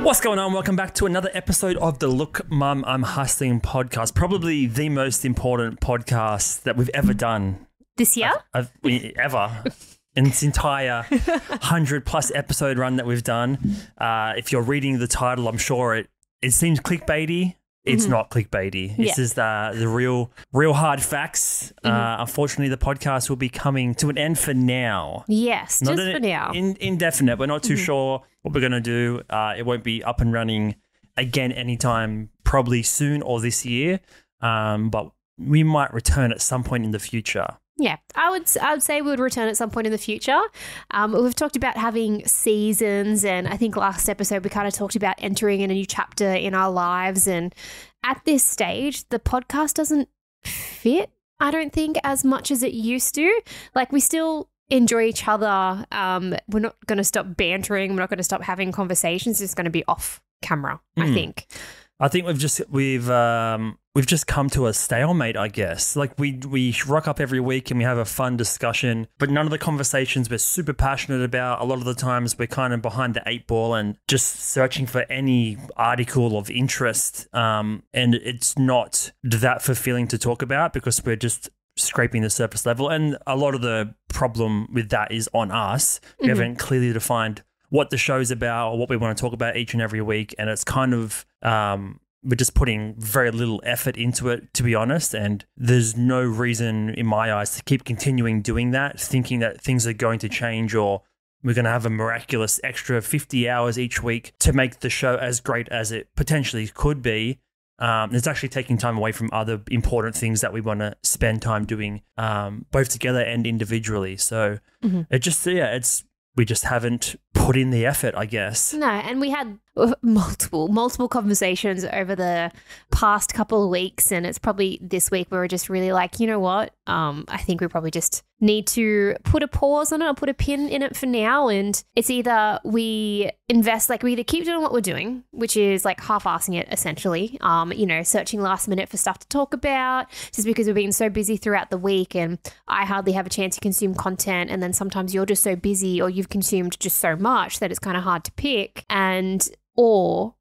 What's going on? Welcome back to another episode of the Look Mum, I'm Hustling podcast. Probably the most important podcast that we've ever done. This year? Ever. In this entire 100+ episode run that we've done. If you're reading the title, I'm sure it seems clickbaity. It's not clickbaity. This is the real hard facts. Unfortunately, the podcast will be coming to an end for now. Yes, just for now. Indefinite. We're not too sure what we're going to do. It won't be up and running again anytime probably soon or this year. But we might return at some point in the future. Yeah, I would say we would return at some point in the future. We've talked about having seasons, and I think last episode we kind of talked about entering in a new chapter in our lives. And at this stage, the podcast doesn't fit, I don't think, as much as it used to. Like, we still enjoy each other. We're not going to stop bantering. We're not going to stop having conversations. It's going to be off camera, I think. I think we've just come to a stalemate, I guess. Like we rock up every week and we have a fun discussion, but none of the conversations we're super passionate about. A lot of the times we're kind of behind the 8 ball and just searching for any article of interest. And it's not that fulfilling to talk about because we're just scraping the surface level. And a lot of the problem with that is on us. We haven't clearly defined what the show's about or what we want to talk about each and every week. And it's kind of, we're just putting very little effort into it, to be honest. And there's no reason in my eyes to keep continuing doing that, thinking that things are going to change or we're going to have a miraculous extra 50 hours each week to make the show as great as it potentially could be. It's actually taking time away from other important things that we want to spend time doing, both together and individually. So we just haven't put in the effort, I guess. No, and we had multiple conversations over the past couple of weeks, and it's probably this week where we're just really like, you know what? I think we probably just need to put a pause on it or put a pin in it for now. And it's either we invest, like we either keep doing what we're doing, which is like half-assing it essentially, searching last minute for stuff to talk about just because we've been so busy throughout the week and I hardly have a chance to consume content. And then sometimes you're just so busy or you've consumed just so much that it's kind of hard to pick. Or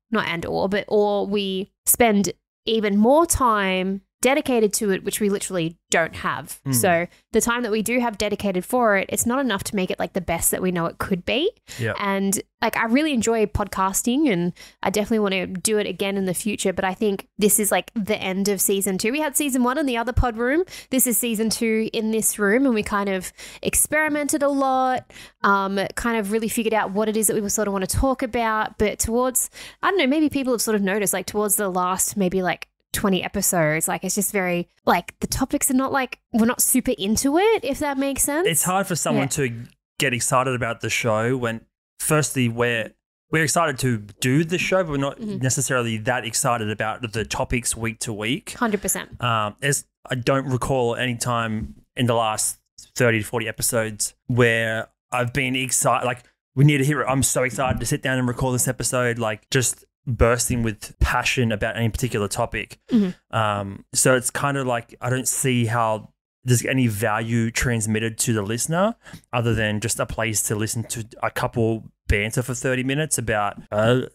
we spend even more time dedicated to it, which we literally don't have. So the time that we do have dedicated for it, it's not enough to make it like the best that we know it could be. Yeah. And like, I really enjoy podcasting and I definitely want to do it again in the future. But I think this is like the end of season 2. We had season 1 in the other pod room. This is season 2 in this room. And we kind of experimented a lot, kind of really figured out what it is that we sort of want to talk about. But towards, I don't know, maybe people have sort of noticed like towards the last maybe like 20 episodes, like it's just very like the topics are not like we're not super into it, if that makes sense. It's hard for someone to get excited about the show when firstly we're excited to do the show, but we're not necessarily that excited about the topics week to week. 100%. As I don't recall any time in the last 30 to 40 episodes where I've been excited, like we need to hear it. I'm so excited to sit down and record this episode, like just bursting with passion about any particular topic. So it's kind of like I don't see how there's any value transmitted to the listener other than just a place to listen to a couple banter for 30 minutes about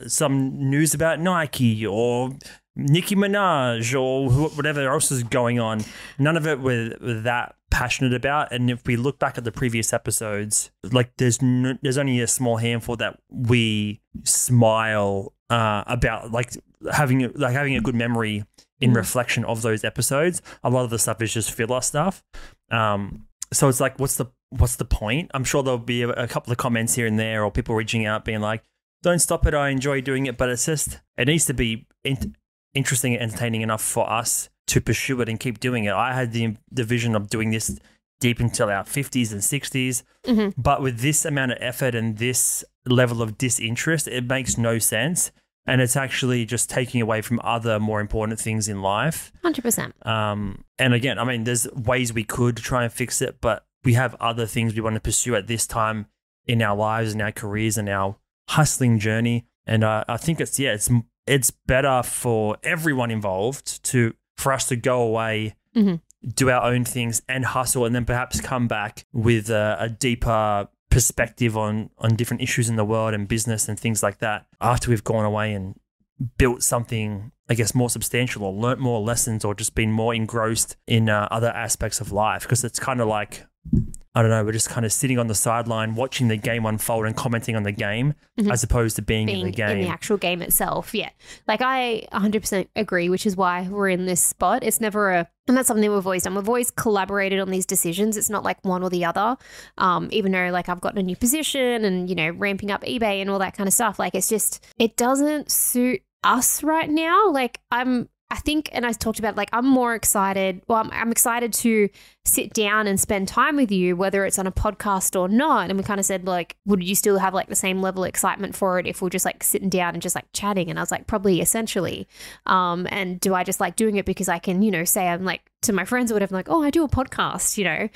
some news about Nike or Nicki Minaj or whatever else is going on. None of it we're that passionate about. And if we look back at the previous episodes, like there's only a small handful that we smile about, like having a good memory in reflection of those episodes. A lot of the stuff is just filler stuff. So it's like, what's the point? I'm sure there'll be a couple of comments here and there or people reaching out being like, don't stop it, I enjoy doing it. But it's just, it needs to be interesting and entertaining enough for us to pursue it and keep doing it. I had the vision of doing this deep until our 50s and 60s. But with this amount of effort and this level of disinterest, it makes no sense. And it's actually just taking away from other more important things in life. 100%. And again, I mean, there's ways we could try and fix it, but we have other things we want to pursue at this time in our lives and our careers and our hustling journey. And I think it's better for everyone involved for us to go away, do our own things and hustle, and then perhaps come back with a deeper perspective on different issues in the world and business and things like that after we've gone away and built something, I guess, more substantial or learnt more lessons or just been more engrossed in other aspects of life. Because it's kind of like, I don't know, we're just kind of sitting on the sideline watching the game unfold and commenting on the game as opposed to being in the game. In the actual game itself, yeah. Like I 100% agree, which is why we're in this spot. It's never and that's something we've always done. We've always collaborated on these decisions. It's not like one or the other. Even though like I've gotten a new position and, you know, ramping up eBay and all that kind of stuff. Like it's just, it doesn't suit us right now. Like I think, and I talked about, like, I'm more excited. Well, I'm excited to sit down and spend time with you, whether it's on a podcast or not. And we kind of said, like, would you still have like the same level of excitement for it if we're just like sitting down and just like chatting? And I was like, probably essentially. And do I just like doing it because I can, you know, say I'm like to my friends or whatever, like, oh, I do a podcast, you know?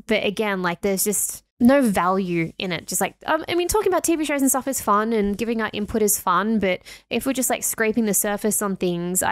But again, like there's just no value in it. Just like, I mean, talking about TV shows and stuff is fun and giving our input is fun. But if we're just like scraping the surface on things,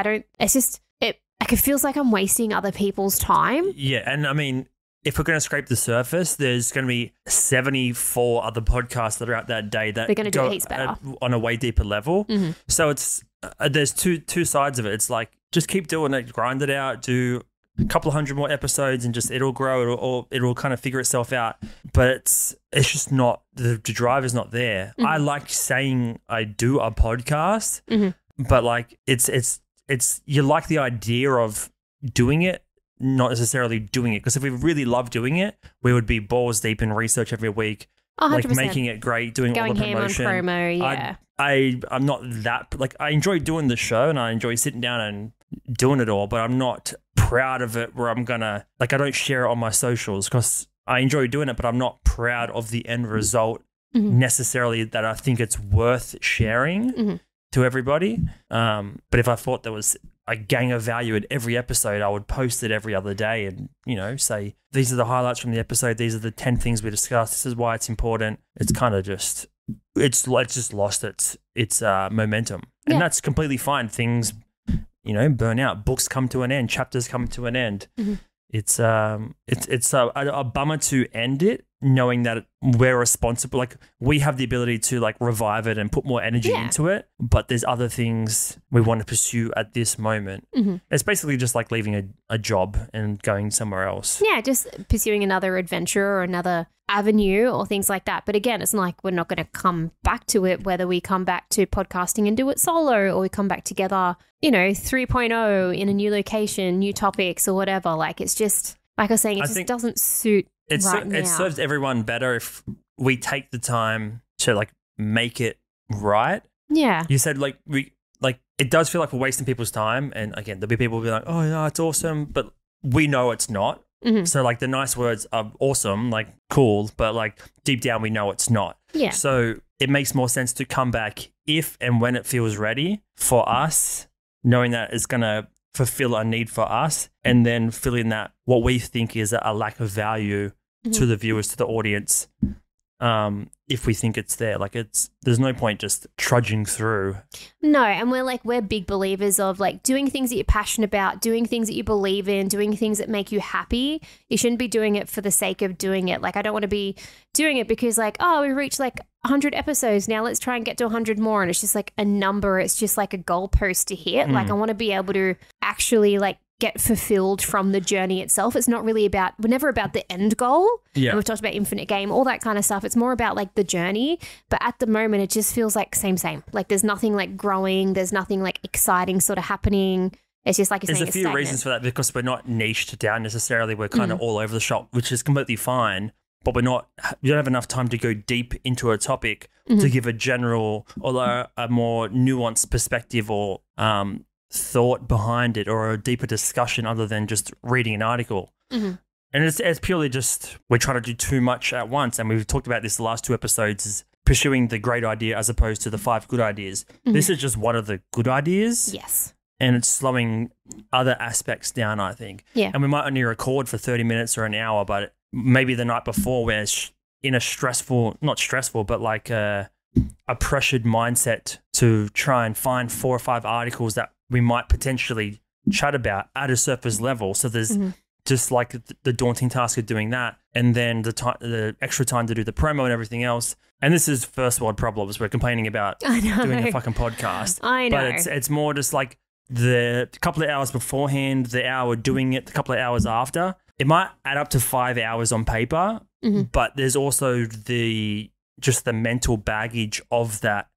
it feels like I'm wasting other people's time. Yeah. And I mean, if we're going to scrape the surface, there's going to be 74 other podcasts that are out that day that they're going to do it heaps better on a way deeper level. So it's, there's two sides of it. It's like, just keep doing it, grind it out, do a couple of hundred more episodes and just it'll grow, it'll kind of figure itself out. But it's just not, the drive is not there. I like saying I do a podcast, but like it's you like the idea of doing it, not necessarily doing it. Because if we really love doing it, we would be balls deep in research every week, 100%. like making it great, doing all the promotion. Going ham on promo, yeah. I'm not that, like, I enjoy doing the show and I enjoy sitting down and doing it all, but I'm not proud of it where I'm gonna, like, I don't share it on my socials because I enjoy doing it, but I'm not proud of the end result necessarily that I think it's worth sharing to everybody. But if I thought there was a gang of value at every episode, I would post it every other day and, you know, say, these are the highlights from the episode. These are the 10 things we discussed. This is why it's important. It's kind of just, it's just lost its momentum. And that's completely fine. Things, you know, burn out. Books come to an end. Chapters come to an end. It's a bummer to end it, knowing that we're responsible. Like, we have the ability to like revive it and put more energy into it, but there's other things we want to pursue at this moment. It's basically just like leaving a job and going somewhere else. Yeah, just pursuing another adventure or another avenue or things like that. But again, it's not like we're not going to come back to it, whether we come back to podcasting and do it solo or we come back together, you know, 3.0 in a new location, new topics or whatever. Like, it's just, like I was saying, it just doesn't suit right now. It serves everyone better if we take the time to like make it right. Yeah. You said like it does feel like we're wasting people's time. And again, there'll be people who'll be like, oh, yeah, it's awesome. But we know it's not. So like the nice words are awesome, like cool, but like deep down we know it's not. Yeah. So it makes more sense to come back if and when it feels ready for us, knowing that it's going to fulfill a need for us, and then fill in that what we think is a lack of value to the viewers, to the audience. If we think it's there, like there's no point just trudging through. No, and we're big believers of like doing things that you're passionate about, doing things that you believe in, doing things that make you happy. You shouldn't be doing it for the sake of doing it. Like, I don't want to be doing it because like, oh, we reached like 100 episodes. Now let's try and get to 100 more. And it's just like a number. It's just like a goalpost to hit. Like, I want to be able to actually like get fulfilled from the journey itself. It's not really about, we're never about the end goal. Yeah. And we've talked about Infinite Game, all that kind of stuff. It's more about like the journey. But at the moment, it just feels like same. Like, there's nothing like growing. There's nothing like exciting sort of happening. It's just like you're saying, there's a few reasons for that, because we're not niched down necessarily. We're kind of all over the shop, which is completely fine. But we don't have enough time to go deep into a topic to give a general or a more nuanced perspective or thought behind it, or a deeper discussion other than just reading an article. And it's purely just we're trying to do too much at once. And we've talked about this the last 2 episodes, is pursuing the great idea as opposed to the 5 good ideas. This is just one of the good ideas. Yes. And it's slowing other aspects down, I think. Yeah. And we might only record for 30 minutes or an hour, but maybe the night before we're in a not stressful, but like a pressured mindset to try and find 4 or 5 articles that we might potentially chat about at a surface level. So there's just like the daunting task of doing that, and then the extra time to do the promo and everything else. And this is first world problems. We're complaining about doing a fucking podcast. I know. But it's more just like the couple of hours beforehand, the hour doing it, the couple of hours after. It might add up to 5 hours on paper, but there's also the mental baggage of that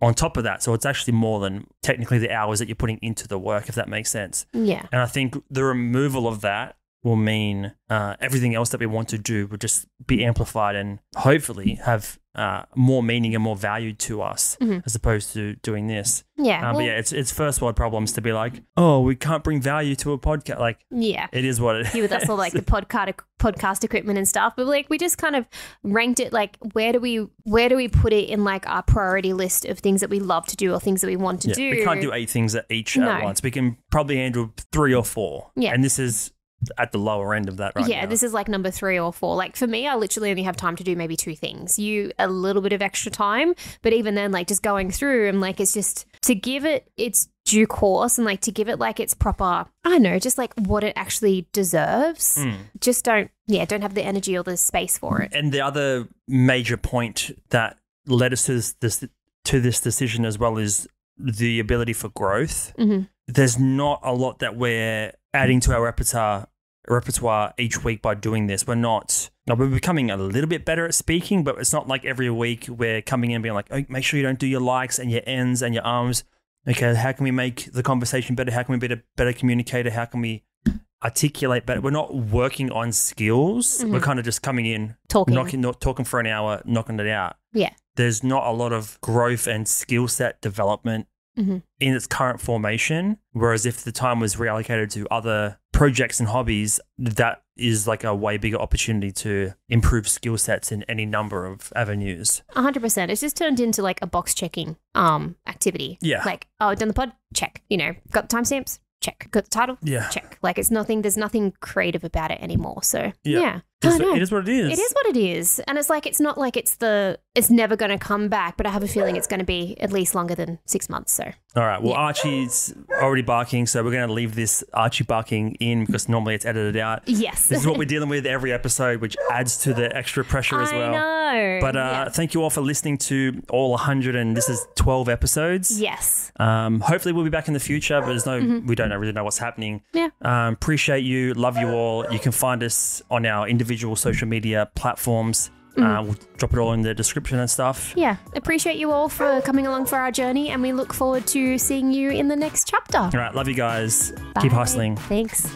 on top of that. So it's actually more than technically the hours that you're putting into the work, if that makes sense. Yeah. And I think the removal of that will mean everything else that we want to do will just be amplified and hopefully have more meaning and more value to us as opposed to doing this. Yeah. But yeah, it's first world problems to be like, oh, we can't bring value to a podcast. Like, yeah, it is what it is. You with us all like the podcast equipment and stuff, but like we just kind of ranked it like where do we put it in like our priority list of things that we love to do or things that we want to do. We can't do 8 things at once. We can probably handle 3 or 4. Yeah. And this is at the lower end of that right now. Yeah, this is like number 3 or 4. Like for me, I literally only have time to do maybe 2 things. You a little bit of extra time, but even then, like just going through and like it's just to give it its due course and like to give it like its proper, I don't know, just like what it actually deserves. Just don't have the energy or the space for it. And the other major point that led us to this decision as well is the ability for growth. There's not a lot that we're adding to our repertoire each week by doing this. We're becoming a little bit better at speaking, but it's not like every week we're coming in and being like, oh, make sure you don't do your likes and your ends and your arms. Okay, how can we make the conversation better? How can we be a better communicator? How can we articulate better? We're not working on skills. We're kind of just coming in, talking for an hour, knocking it out. Yeah. There's not a lot of growth and skill set development in its current formation. Whereas if the time was reallocated to other projects and hobbies, that is like a way bigger opportunity to improve skill sets in any number of avenues. 100%. It's just turned into like a box checking activity. Yeah. Like, oh, done the pod? Check. Got the timestamps? Check. Got the title? Yeah. Check. Like there's nothing creative about it anymore. So yeah. It is what it is. It is what it is. And it's like, it's not like it's never going to come back, but I have a feeling it's going to be at least longer than 6 months. So. All right. Well, Archie's already barking, so we're going to leave this Archie barking in because normally it's edited out. Yes. This is what we're dealing with every episode, which adds to the extra pressure as well. I know. But thank you all for listening to all 100, and this is 12 episodes. Yes. Hopefully we'll be back in the future, but we don't really know what's happening. Yeah. Appreciate you. Love you all. You can find us on our individual social media platforms. We'll drop it all in the description and stuff. Yeah. Appreciate you all for coming along for our journey, and we look forward to seeing you in the next chapter. All right. Love you guys. Bye. Keep hustling. Thanks.